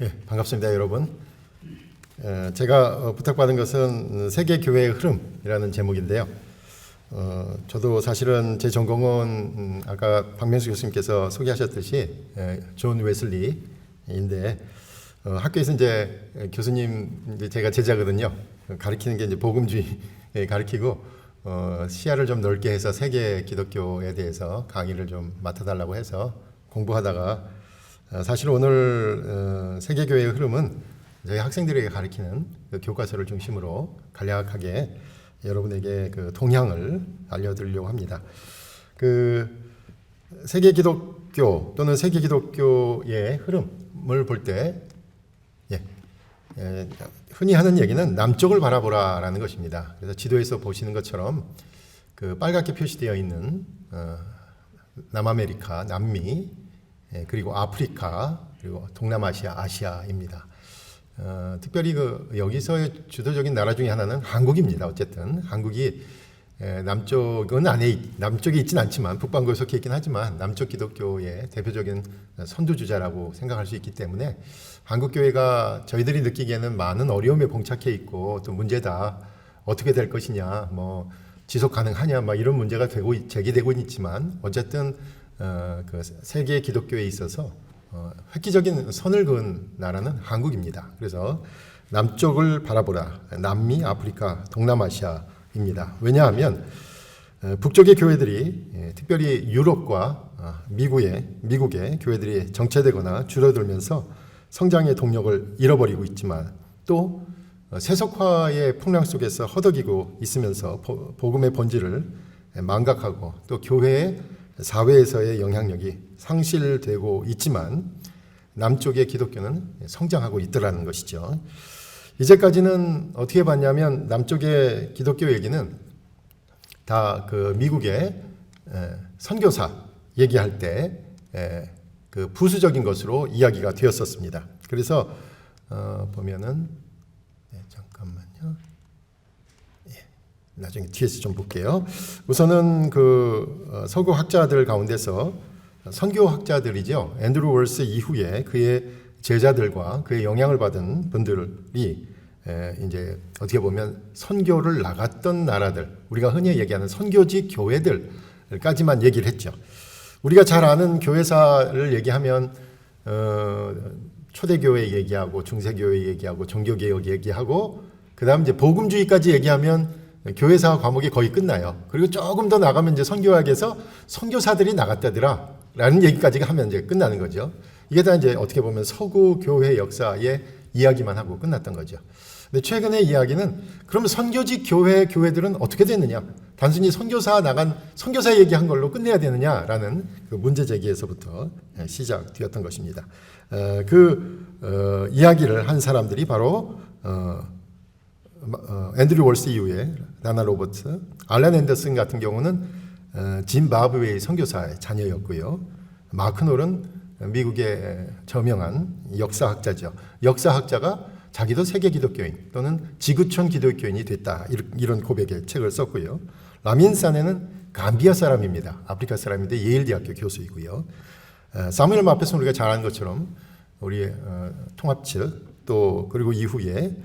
예, 반갑습니다, 여러분. 제가 부탁받은 것은 세계 교회의 흐름이라는 제목인데요. 저도 사실은 제 전공은 아까 박명수 교수님께서 소개하셨듯이 존 웨슬리인데 학교에서 이제 교수님 제가 제자거든요. 가르치는 게 이제 복음주의 가르치고 시야를 좀 넓게 해서 세계 기독교에 대해서 강의를 좀 맡아달라고 해서 공부하다가 사실 오늘 세계교회의 흐름은 저희 학생들에게 가르치는 그 교과서를 중심으로 간략하게 여러분에게 그 동향을 알려드리려고 합니다. 그 세계 기독교 또는 세계 기독교의 흐름을 볼 때 흔히 하는 얘기는 남쪽을 바라보라라는 것입니다. 그래서 지도에서 보시는 것처럼 그 빨갛게 표시되어 있는 남아메리카, 남미, 그리고 아프리카, 그리고 동남아시아, 아시아입니다. 특별히 여기서의 주도적인 나라 중에 하나는 한국입니다. 어쨌든 한국이 남쪽에 있진 않지만 북반구에 속해 있긴 하지만 남쪽 기독교의 대표적인 선두주자라고 생각할 수 있기 때문에 한국 교회가 저희들이 느끼기에는 많은 어려움에 봉착해 있고 또 문제다, 어떻게 될 것이냐, 뭐 지속 가능하냐, 막 이런 문제가 제기되고 있지만 어쨌든 그 세계 기독교에 있어서 획기적인 선을 그은 나라는 한국입니다. 그래서 남쪽을 바라보라, 남미, 아프리카, 동남아시아입니다. 왜냐하면 북쪽의 교회들이 특별히 유럽과 미국의 교회들이 정체되거나 줄어들면서 성장의 동력을 잃어버리고 있지만 또 세속화의 풍랑 속에서 허덕이고 있으면서 복음의 본질을 망각하고 또 교회의 사회에서의 영향력이 상실되고 있지만 남쪽의 기독교는 성장하고 있더라는 것이죠. 이제까지는 어떻게 봤냐면 남쪽의 기독교 얘기는 다 그 미국의 선교사 얘기할 때 그 부수적인 것으로 이야기가 되었었습니다. 그래서 보면은 잠깐만요. 나중에 뒤에서 좀 볼게요. 우선은 그 서구 학자들 가운데서 선교 학자들이죠. 앤드루 월스 이후에 그의 제자들과 그의 영향을 받은 분들이 이제 어떻게 보면 선교를 나갔던 나라들, 우리가 흔히 얘기하는 선교지 교회들까지만 얘기를 했죠. 우리가 잘 아는 교회사를 얘기하면 초대교회 얘기하고 중세교회 얘기하고 종교개혁 얘기하고 그다음 이제 복음주의까지 얘기하면 교회사 과목이 거의 끝나요. 그리고 조금 더 나가면 이제 선교학에서 선교사들이 나갔다더라 라는 얘기까지 하면 이제 끝나는 거죠. 이게 다 이제 어떻게 보면 서구 교회 역사의 이야기만 하고 끝났던 거죠. 근데 최근의 이야기는 그럼 선교지 교회들은 어떻게 됐느냐? 단순히 선교사 얘기한 걸로 끝내야 되느냐라는 그 문제 제기에서부터 시작되었던 것입니다. 이야기를 한 사람들이 바로 앤드류 월스 이후에 나나 로버트, 알렌 앤더슨 같은 경우는 짐바브웨의 선교사의 자녀였고요. 마크 놀은 미국의 저명한 역사학자죠. 역사학자가 자기도 세계 기독교인 또는 지구촌 기독교인이 됐다, 이런 고백의 책을 썼고요. 라민 사네는 감비아 사람입니다. 아프리카 사람인데 예일 대학교 교수이고요. 사무엘 마페스는 우리가 잘 아는 것처럼 우리 통합 측 또 그리고 이후에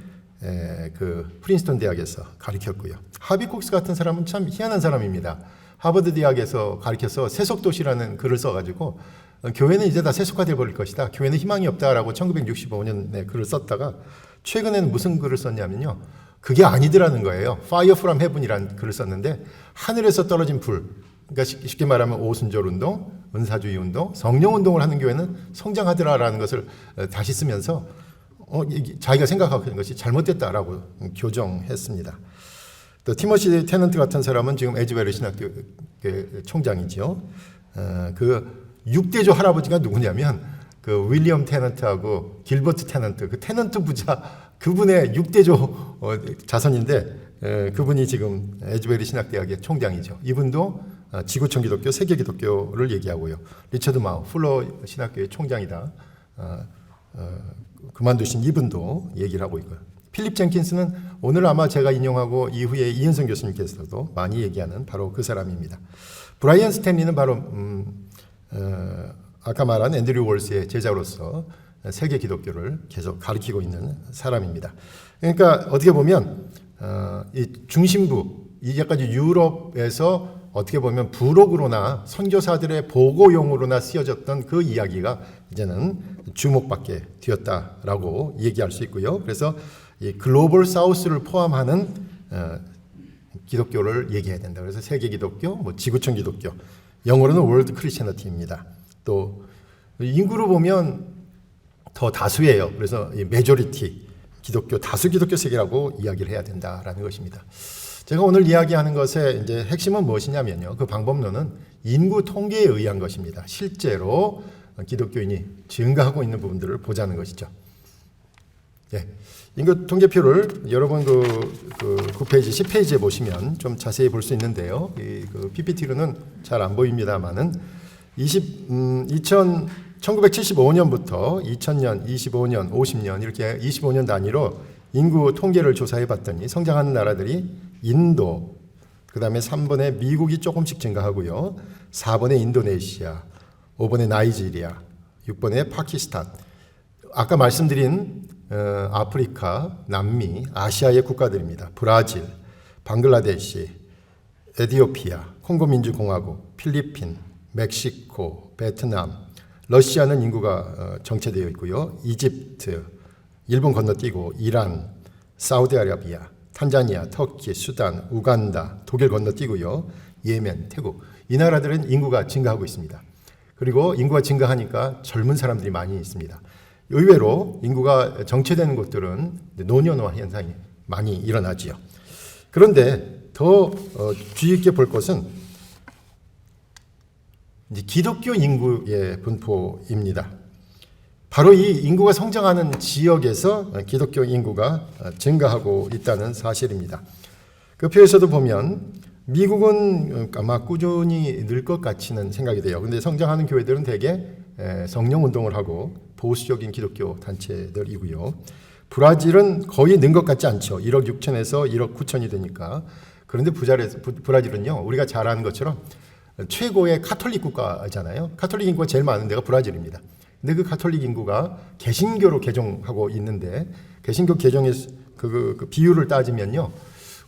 그 프린스턴 대학에서 가르쳤고요. 하비 콕스 같은 사람은 참 희한한 사람입니다. 하버드 대학에서 가르쳐서 세속도시라는 글을 써가지고 교회는 이제 다 세속화돼 버릴 것이다, 교회는 희망이 없다라고 1965년에 글을 썼다가 최근에는 무슨 글을 썼냐면요, 그게 아니더라는 거예요. Fire from Heaven이라는 글을 썼는데 하늘에서 떨어진 불, 그러니까 쉽게 말하면 오순절 운동, 은사주의 운동, 성령 운동을 하는 교회는 성장하더라라는 것을 다시 쓰면서 자기가 생각하고 있는 것이 잘못됐다라고 교정했습니다. 또 티머시 테넌트 같은 사람은 지금 에즈베리 신학교 총장이죠. 그 6대조 할아버지가 누구냐면 그 윌리엄 테넌트하고 길버트 테넌트, 그 테넌트 부자 그분의 6대조 자손인데 그분이 지금 에즈베리 신학대학의 총장이죠. 이분도 지구촌 기독교, 세계 기독교를 얘기하고요. 리처드 마우, 풀러 신학교의 총장이다. 그만두신 이분도 얘기를 하고 있고요. 필립 젠킨스는 오늘 아마 제가 인용하고 이후에 이은성 교수님께서도 많이 얘기하는 바로 그 사람입니다. 브라이언 스탠리는 바로 아까 말한 앤드류 월스의 제자로서 세계 기독교를 계속 가르치고 있는 사람입니다. 그러니까 어떻게 보면 이 중심부, 이제까지 유럽에서 어떻게 보면 부록으로나 선교사들의 보고용으로나 쓰여졌던 그 이야기가 이제는 주목받게 되었다라고 얘기할 수 있고요. 그래서 이 글로벌 사우스를 포함하는 기독교를 얘기해야 된다. 그래서 세계 기독교, 뭐 지구촌 기독교, 영어로는 월드 크리스천리티입니다. 또 인구로 보면 더 다수예요. 그래서 이 메조리티 기독교, 다수 기독교 세계라고 이야기를 해야 된다라는 것입니다. 제가 오늘 이야기하는 것의 이제 핵심은 무엇이냐면요. 그 방법론은 인구 통계에 의한 것입니다. 실제로 기독교인이 증가하고 있는 부분들을 보자는 것이죠. 예. 인구 통계표를 여러분 그 9페이지, 10페이지에 보시면 좀 자세히 볼 수 있는데요. 그 PPT로는 잘 안 보입니다만은 1975년부터 2000년, 25년, 50년 이렇게 25년 단위로 인구 통계를 조사해 봤더니 성장하는 나라들이 인도, 그 다음에 3번에 미국이 조금씩 증가하고요. 4번에 인도네시아, 5번에 나이지리아, 6번에 파키스탄. 아까 말씀드린 아프리카, 남미, 아시아의 국가들입니다. 브라질, 방글라데시, 에티오피아, 콩고민주공화국, 필리핀, 멕시코, 베트남, 러시아는 인구가 정체되어 있고요. 이집트, 일본 건너뛰고 이란, 사우디아라비아, 탄자니아, 터키, 수단, 우간다, 독일 건너뛰고요. 예멘, 태국. 이 나라들은 인구가 증가하고 있습니다. 그리고 인구가 증가하니까 젊은 사람들이 많이 있습니다. 의외로 인구가 정체되는 곳들은 노년화 현상이 많이 일어나지요. 그런데 더 주의 깊게 볼 것은 이제 기독교 인구의 분포입니다. 바로 이 인구가 성장하는 지역에서 기독교 인구가 증가하고 있다는 사실입니다. 그 표에서도 보면 미국은 아마 꾸준히 늘 것 같이는 생각이 돼요. 근데 성장하는 교회들은 대개 성령 운동을 하고 보수적인 기독교 단체들이고요. 브라질은 거의 는 것 같지 않죠. 1억 6천에서 1억 9천이 되니까. 그런데 브라질은요, 우리가 잘 아는 것처럼 최고의 카톨릭 국가잖아요. 카톨릭 인구가 제일 많은 데가 브라질입니다. 근데 그 카톨릭 인구가 개신교로 개종하고 있는데, 개신교 개종의 그 비율을 따지면요,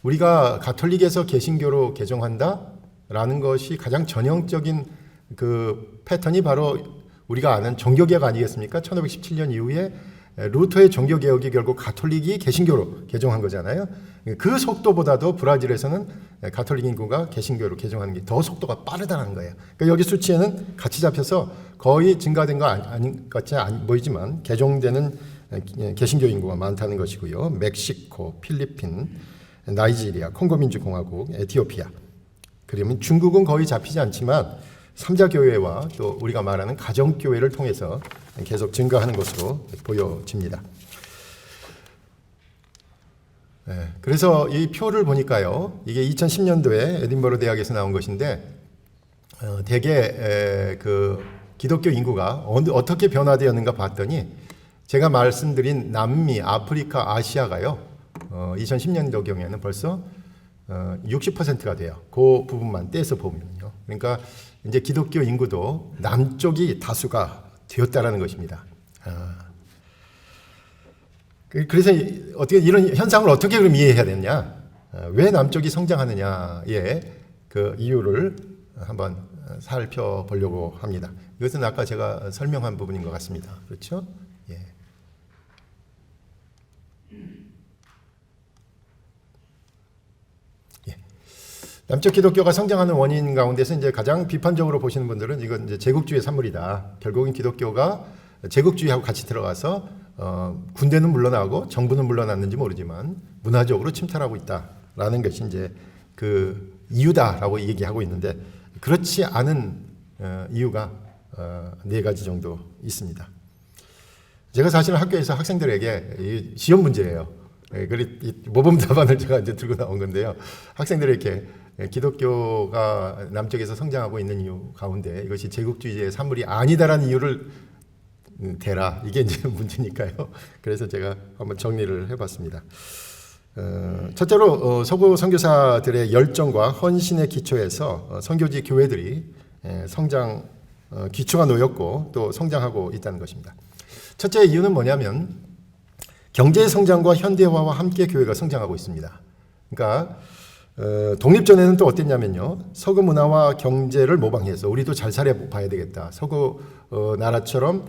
우리가 가톨릭에서 개신교로 개종한다라는 것이 가장 전형적인 그 패턴이 바로 우리가 아는 종교개혁 아니겠습니까? 1517년 이후에 루터의 종교개혁이 결국 가톨릭이 개신교로 개종한 거잖아요. 그 속도보다도 브라질에서는 가톨릭 인구가 개신교로 개종하는 게 더 속도가 빠르다는 거예요. 그러니까 여기 수치에는 같이 잡혀서 거의 증가된 거 아닌 것 같이 안 보이지만 개종되는 개신교 인구가 많다는 것이고요. 멕시코, 필리핀, 나이지리아, 콩고민주공화국, 에티오피아. 그러면 중국은 거의 잡히지 않지만 삼자교회와 또 우리가 말하는 가정교회를 통해서 계속 증가하는 것으로 보여집니다. 그래서 이 표를 보니까요, 이게 2010년도에 에딘버러 대학에서 나온 것인데, 대개 그 기독교 인구가 어떻게 변화되었는가 봤더니, 제가 말씀드린 남미, 아프리카, 아시아가요, 2010년도 경우에는 벌써 60%가 돼요. 그 부분만 떼서 보면요. 그러니까 이제 기독교 인구도 남쪽이 다수가 되었다라는 것입니다. 그래서 어떻게 이런 현상을 어떻게 그럼 이해해야 되냐? 왜 남쪽이 성장하느냐의 그 이유를 한번 살펴보려고 합니다. 이것은 아까 제가 설명한 부분인 것 같습니다. 그렇죠? 예. 남쪽 기독교가 성장하는 원인 가운데서 이제 가장 비판적으로 보시는 분들은 이건 이제 제국주의 산물이다. 결국은 기독교가 제국주의하고 같이 들어가서 군대는 물러나고 정부는 물러났는지 모르지만 문화적으로 침탈하고 있다라는 것이 이제 그 이유다라고 얘기하고 있는데, 그렇지 않은 이유가 4가지 정도 있습니다. 제가 사실 학교에서 학생들에게 시험 문제예요. 모범 답안을 제가 이제 들고 나온 건데요. 학생들에게 기독교가 남쪽에서 성장하고 있는 이유 가운데 이것이 제국주의의 산물이 아니다라는 이유를 대라. 이게 이제 문제니까요. 그래서 제가 한번 정리를 해봤습니다. 첫째로 서구 선교사들의 열정과 헌신의 기초에서 선교지 교회들이 성장 기초가 놓였고 또 성장하고 있다는 것입니다. 첫째 이유는 뭐냐면 경제 성장과 현대화와 함께 교회가 성장하고 있습니다. 그러니까 독립 전에는 또 어땠냐면요. 서구 문화와 경제를 모방해서 우리도 잘 살아봐야 되겠다. 서구 나라처럼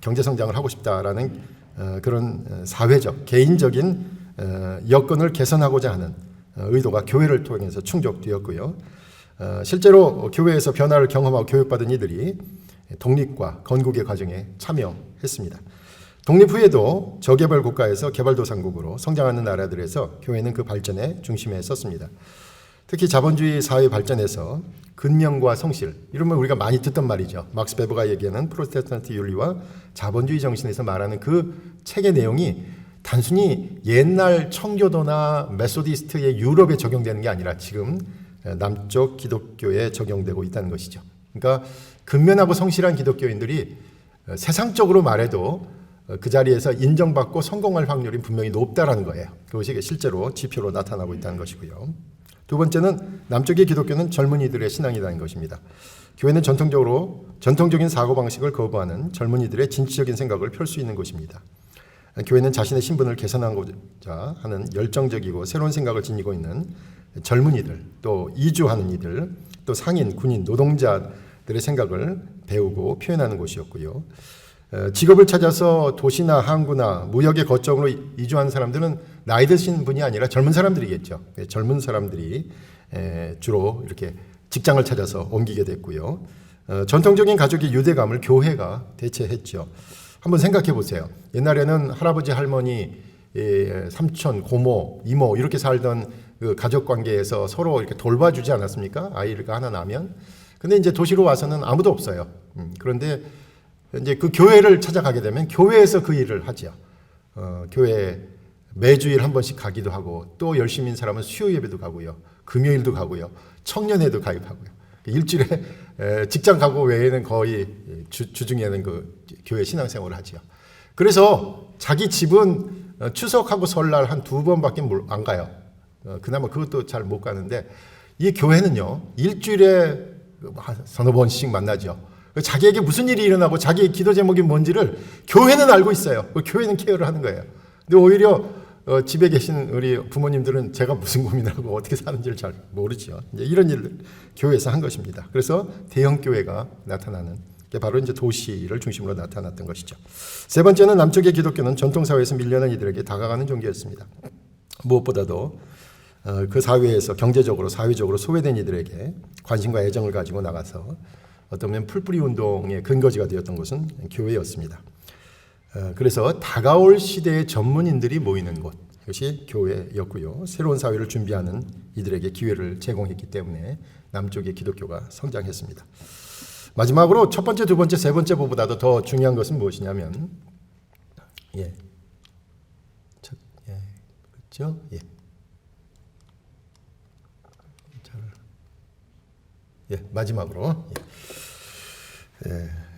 경제 성장을 하고 싶다라는 그런 사회적, 개인적인 여건을 개선하고자 하는 의도가 교회를 통해서 충족되었고요. 실제로 교회에서 변화를 경험하고 교육받은 이들이 독립과 건국의 과정에 참여했습니다. 독립 후에도 저개발 국가에서 개발도상국으로 성장하는 나라들에서 교회는 그 발전의 중심에 섰습니다. 특히 자본주의 사회 발전에서 근명과 성실, 이러면 우리가 많이 듣던 말이죠. 막스 베버가 얘기하는 프로테스탄트 윤리와 자본주의 정신에서 말하는 그 책의 내용이 단순히 옛날 청교도나 메소디스트의 유럽에 적용되는 게 아니라 지금 남쪽 기독교에 적용되고 있다는 것이죠. 그러니까 근면하고 성실한 기독교인들이 세상적으로 말해도 그 자리에서 인정받고 성공할 확률이 분명히 높다라는 거예요. 그것이 실제로 지표로 나타나고 있다는 것이고요. 두 번째는 남쪽의 기독교는 젊은이들의 신앙이라는 것입니다. 교회는 전통적인 사고방식을 거부하는 젊은이들의 진취적인 생각을 펼 수 있는 곳입니다. 교회는 자신의 신분을 개선하고자 하는 열정적이고 새로운 생각을 지니고 있는 젊은이들, 또 이주하는 이들, 또 상인, 군인, 노동자들의 생각을 배우고 표현하는 곳이었고요. 직업을 찾아서 도시나 항구나 무역의 거점으로 이주한 사람들은 나이 드신 분이 아니라 젊은 사람들이겠죠. 젊은 사람들이 주로 이렇게 직장을 찾아서 옮기게 됐고요. 전통적인 가족의 유대감을 교회가 대체했죠. 한번 생각해 보세요. 옛날에는 할아버지, 할머니, 삼촌, 고모, 이모 이렇게 살던 그 가족 관계에서 서로 이렇게 돌봐주지 않았습니까? 아이가 하나 나면. 근데 이제 도시로 와서는 아무도 없어요. 그런데 이제 그 교회를 찾아가게 되면 교회에서 그 일을 하죠. 교회 매주일 한 번씩 가기도 하고 또 열심인 사람은 수요 예배도 가고요. 금요일도 가고요. 청년회도 가입하고요. 일주일에 직장 가고 외에는 거의 주중에는 그 교회 신앙생활을 하죠. 그래서 자기 집은 추석하고 설날 한 2번밖에 안 가요. 그나마 그것도 잘 못 가는데 이 교회는요. 일주일에 서너 번씩 만나죠. 자기에게 무슨 일이 일어나고 자기의 기도 제목이 뭔지를 교회는 알고 있어요. 교회는 케어를 하는 거예요. 근데 오히려 집에 계신 우리 부모님들은 제가 무슨 고민을 하고 어떻게 사는지를 잘 모르죠. 이제 이런 일을 교회에서 한 것입니다. 그래서 대형 교회가 나타나는 게 바로 이제 도시를 중심으로 나타났던 것이죠. 세 번째는 남쪽의 기독교는 전통 사회에서 밀려난 이들에게 다가가는 종교였습니다. 무엇보다도 그 사회에서 경제적으로 사회적으로 소외된 이들에게 관심과 애정을 가지고 나가서 어떤 면에 풀뿌리 운동의 근거지가 되었던 것은 교회였습니다. 그래서 다가올 시대의 전문인들이 모이는 곳, 이것이 교회였고요. 새로운 사회를 준비하는 이들에게 기회를 제공했기 때문에 남쪽의 기독교가 성장했습니다. 마지막으로 첫 번째, 두 번째, 세 번째 보보다도 더 중요한 것은 무엇이냐면, 그렇죠? 마지막으로.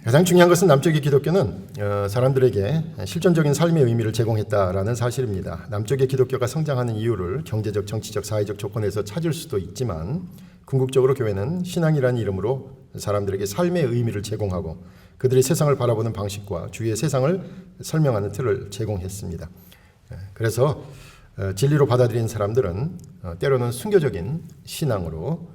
가장 중요한 것은 남쪽의 기독교는 사람들에게 실존적인 삶의 의미를 제공했다라는 사실입니다. 남쪽의 기독교가 성장하는 이유를 경제적, 정치적, 사회적 조건에서 찾을 수도 있지만 궁극적으로 교회는 신앙이라는 이름으로 사람들에게 삶의 의미를 제공하고 그들이 세상을 바라보는 방식과 주위의 세상을 설명하는 틀을 제공했습니다. 그래서 진리로 받아들인 사람들은 때로는 순교적인 신앙으로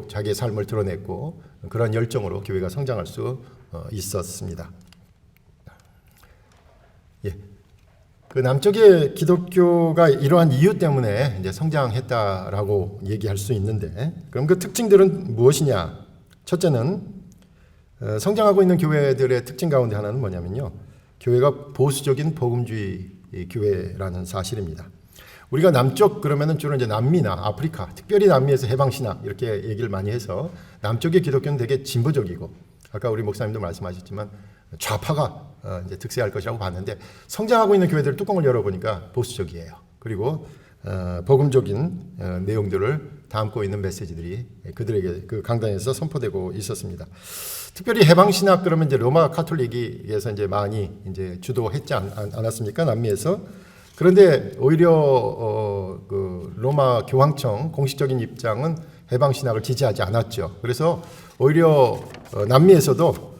자기의 삶을 드러냈고 그런 열정으로 교회가 성장할 수 있었습니다. 그 남쪽의 기독교가 이러한 이유 때문에 이제 성장했다라고 얘기할 수 있는데, 그럼 그 특징들은 무엇이냐? 첫째는 성장하고 있는 교회들의 특징 가운데 하나는 뭐냐면요, 교회가 보수적인 복음주의 교회라는 사실입니다. 우리가 남쪽 그러면은 주로 이제 남미나 아프리카, 특별히 남미에서 해방신학 이렇게 얘기를 많이 해서 남쪽의 기독교는 되게 진보적이고, 아까 우리 목사님도 말씀하셨지만 좌파가 이제 득세할 것이라고 봤는데, 성장하고 있는 교회들 뚜껑을 열어보니까 보수적이에요. 그리고 복음적인 내용들을 담고 있는 메시지들이 그들에게 그 강단에서 선포되고 있었습니다. 특별히 해방신학 그러면 이제 로마 카톨릭에서 이제 많이 이제 주도했지 않았습니까? 남미에서. 그런데 오히려 그 로마 교황청 공식적인 입장은 해방신학을 지지하지 않았죠. 그래서 오히려 남미에서도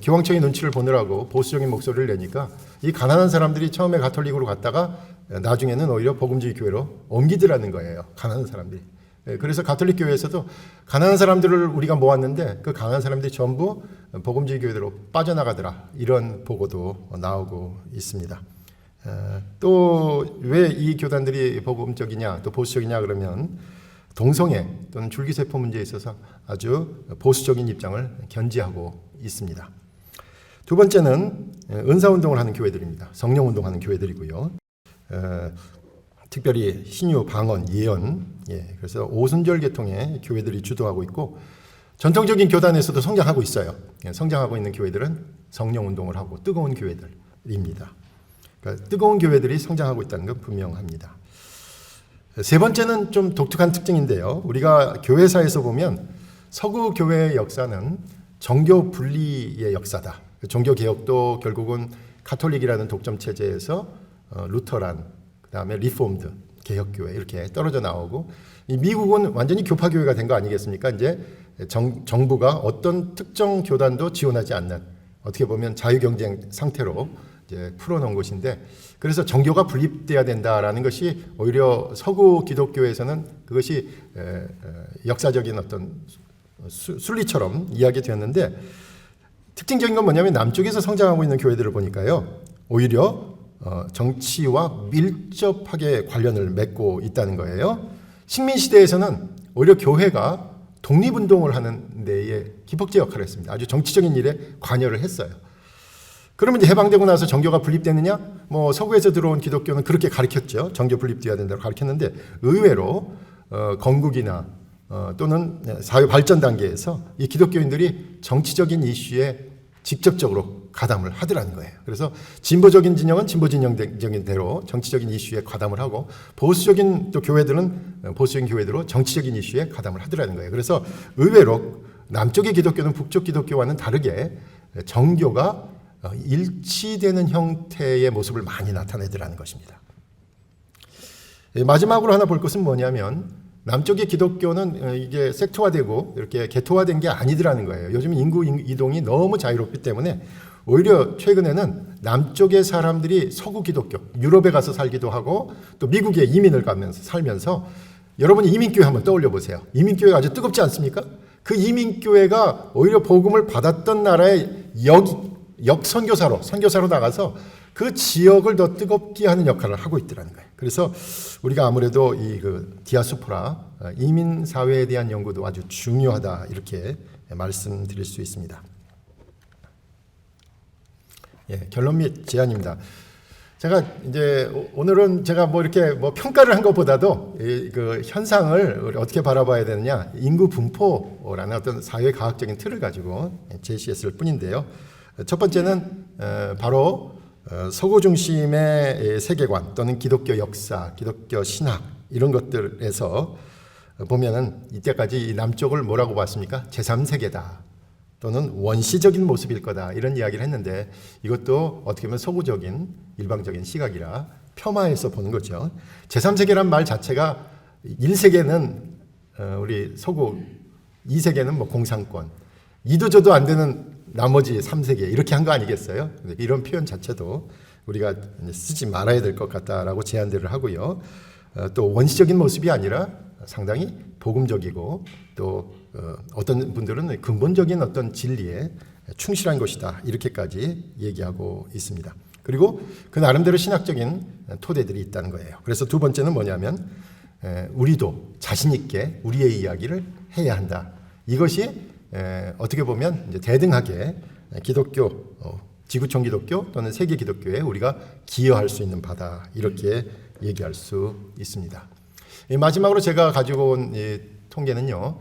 교황청의 눈치를 보느라고 보수적인 목소리를 내니까 이 가난한 사람들이 처음에 가톨릭으로 갔다가 나중에는 오히려 복음주의 교회로 옮기더라는 거예요. 가난한 사람들이. 그래서 가톨릭 교회에서도 가난한 사람들을 우리가 모았는데 그 가난한 사람들이 전부 복음주의 교회로 빠져나가더라. 이런 보고도 나오고 있습니다. 또 왜 이 교단들이 복음적이냐 또 보수적이냐 그러면 동성애 또는 줄기세포 문제에 있어서 아주 보수적인 입장을 견지하고 있습니다. 두 번째는 은사운동을 하는 교회들입니다. 성령운동하는 교회들이고요. 특별히 신유, 방언, 예언, 그래서 오순절 계통의 교회들이 주도하고 있고 전통적인 교단에서도 성장하고 있어요. 성장하고 있는 교회들은 성령운동을 하고 뜨거운 교회들입니다. 그러니까 뜨거운 교회들이 성장하고 있다는 건 분명합니다. 세 번째는 좀 독특한 특징인데요. 우리가 교회사에서 보면 서구 교회의 역사는 정교 분리의 역사다. 종교 개혁도 결국은 가톨릭이라는 독점 체제에서 루터란, 그다음에 리폼드 개혁교회 이렇게 떨어져 나오고 이 미국은 완전히 교파 교회가 된 거 아니겠습니까? 이제 정부가 어떤 특정 교단도 지원하지 않는 어떻게 보면 자유 경쟁 상태로 이제 풀어놓은 곳인데 그래서 정교가 분립돼야 된다라는 것이 오히려 서구 기독교에서는 그것이 역사적인 어떤 순리처럼 이야기되었는데 특징적인 건 뭐냐면 남쪽에서 성장하고 있는 교회들을 보니까요 오히려 정치와 밀접하게 관련을 맺고 있다는 거예요. 식민시대에서는 오히려 교회가 독립운동을 하는 데에 기폭제 역할을 했습니다. 아주 정치적인 일에 관여를 했어요. 그러면 이제 해방되고 나서 정교가 분립되느냐? 뭐 서구에서 들어온 기독교는 그렇게 가르쳤죠. 정교 분립돼야 된다고 가르쳤는데 의외로 건국이나 또는 사회 발전 단계에서 이 기독교인들이 정치적인 이슈에 직접적으로 가담을 하더라는 거예요. 그래서 진보적인 진영은 진보 진영적인 대로 정치적인 이슈에 가담을 하고 보수적인 또 교회들은 보수적인 교회대로 정치적인 이슈에 가담을 하더라는 거예요. 그래서 의외로 남쪽의 기독교는 북쪽 기독교와는 다르게 정교가 일치되는 형태의 모습을 많이 나타내더라는 것입니다. 마지막으로 하나 볼 것은 뭐냐면 남쪽의 기독교는 이게 섹터화되고 이렇게 개토화된 게 아니더라는 거예요. 요즘 인구 이동이 너무 자유롭기 때문에 오히려 최근에는 남쪽의 사람들이 서구 기독교, 유럽에 가서 살기도 하고 또 미국에 이민을 가면서 살면서 여러분이 이민교회 한번 떠올려 보세요. 이민교회가 아주 뜨겁지 않습니까? 그 이민교회가 오히려 복음을 받았던 나라의 선교사로 나가서 그 지역을 더 뜨겁게 하는 역할을 하고 있더라는 거예요. 그래서 우리가 아무래도 이 디아스포라 이민 사회에 대한 연구도 아주 중요하다 이렇게 말씀드릴 수 있습니다. 결론 및 제안입니다. 제가 이제 오늘은 제가 뭐 이렇게 뭐 평가를 한 것보다도 그 현상을 어떻게 바라봐야 되느냐 인구 분포라는 어떤 사회 과학적인 틀을 가지고 제시했을 뿐인데요. 첫 번째는 바로 서구 중심의 세계관 또는 기독교 역사, 기독교 신학 이런 것들에서 보면은 이때까지 남쪽을 뭐라고 봤습니까? 제3세계다 또는 원시적인 모습일 거다 이런 이야기를 했는데 이것도 어떻게 보면 서구적인 일방적인 시각이라 폄하해서 보는 거죠. 제3세계란 말 자체가 1세계는 우리 서구, 2세계는 뭐 공산권, 이도저도 안 되는 나머지 3세계 이렇게 한 거 아니겠어요? 이런 표현 자체도 우리가 쓰지 말아야 될 것 같다라고 제안들을 하고요. 또 원시적인 모습이 아니라 상당히 복음적이고 또 어떤 분들은 근본적인 어떤 진리에 충실한 것이다 이렇게까지 얘기하고 있습니다. 그리고 그 나름대로 신학적인 토대들이 있다는 거예요. 그래서 두 번째는 뭐냐면 우리도 자신 있게 우리의 이야기를 해야 한다. 이것이 어떻게 보면 이제 대등하게 기독교, 지구촌 기독교 또는 세계 기독교에 우리가 기여할 수 있는 바다 이렇게 얘기할 수 있습니다. 마지막으로 제가 가지고 온 이 통계는요.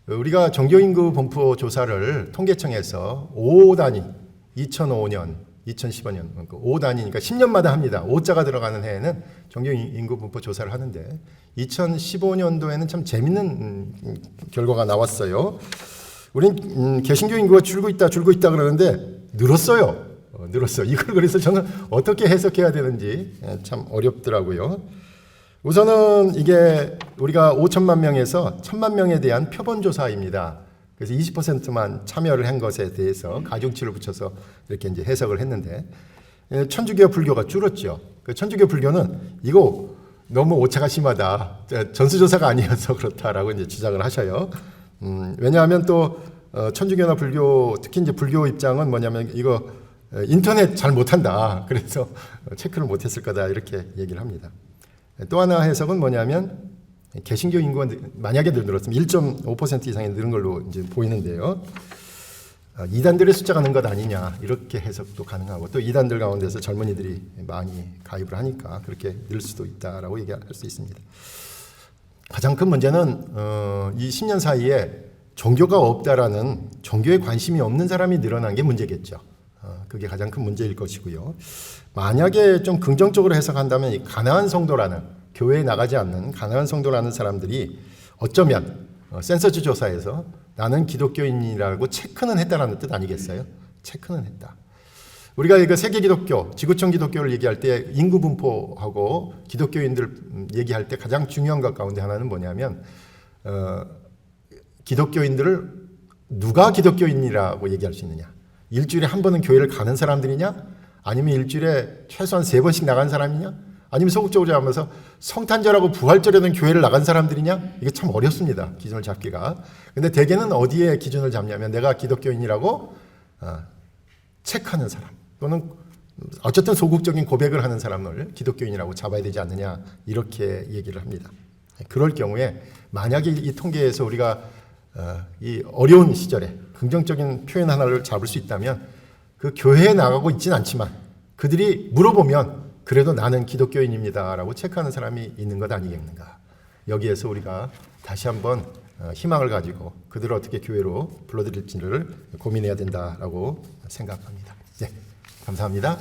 우리가 정교인구 분포 조사를 통계청에서 5단위 2005년, 2015년 5단위니까 10년마다 합니다. 5자가 들어가는 해에는 정교인구 분포 조사를 하는데 2015년도에는 참 재밌는 결과가 나왔어요. 우린 개신교 인구가 줄고 있다 그러는데 늘었어요. 늘었어요. 이걸 그래서 저는 어떻게 해석해야 되는지 참 어렵더라고요. 우선은 이게 우리가 5천만 명에서 1,000만 명에 대한 표본 조사입니다. 그래서 20%만 참여를 한 것에 대해서 가중치를 붙여서 이렇게 이제 해석을 했는데 천주교 불교가 줄었죠. 그 천주교 불교는 이거 너무 오차가 심하다. 전수조사가 아니어서 그렇다라고 이제 주장을 하셔요. 왜냐하면 또 천주교나 불교, 특히 이제 불교 입장은 뭐냐면 이거 인터넷 잘 못한다. 그래서 체크를 못했을 거다 이렇게 얘기를 합니다. 또 하나 해석은 뭐냐면 개신교 인구가 만약에 늘었으면 1.5% 이상이 늘은 걸로 이제 보이는데요. 이단들의 숫자가 는 것 아니냐 이렇게 해석도 가능하고 또 이단들 가운데서 젊은이들이 많이 가입을 하니까 그렇게 늘 수도 있다라고 얘기할 수 있습니다. 가장 큰 문제는 이 10년 사이에 종교가 없다라는 종교에 관심이 없는 사람이 늘어난 게 문제겠죠. 그게 가장 큰 문제일 것이고요. 만약에 좀 긍정적으로 해석한다면 이 가난한 성도라는 교회에 나가지 않는 가난한 성도라는 사람들이 어쩌면 센서스 조사에서 나는 기독교인이라고 체크는 했다라는 뜻 아니겠어요? 체크는 했다. 우리가 이거 세계 기독교, 지구촌 기독교를 얘기할 때 인구 분포하고 기독교인들 얘기할 때 가장 중요한 것 가운데 하나는 뭐냐면 기독교인들을 누가 기독교인이라고 얘기할 수 있느냐? 일주일에 한 번은 교회를 가는 사람들이냐? 아니면 일주일에 최소한 3번씩 나간 사람이냐? 아니면 소극적으로 하면서 성탄절하고 부활절에는 교회를 나간 사람들이냐? 이게 참 어렵습니다. 기준을 잡기가. 근데 대개는 어디에 기준을 잡냐면 내가 기독교인이라고 체크하는 사람 또는 어쨌든 소극적인 고백을 하는 사람을 기독교인이라고 잡아야 되지 않느냐 이렇게 얘기를 합니다. 그럴 경우에 만약에 이 통계에서 우리가 이 어려운 시절에 긍정적인 표현 하나를 잡을 수 있다면 그 교회에 나가고 있지는 않지만 그들이 물어보면 그래도 나는 기독교인입니다라고 체크하는 사람이 있는 것 아니겠는가. 여기에서 우리가 다시 한번 희망을 가지고 그들을 어떻게 교회로 불러들일지를 고민해야 된다라고 생각합니다. 네, 감사합니다.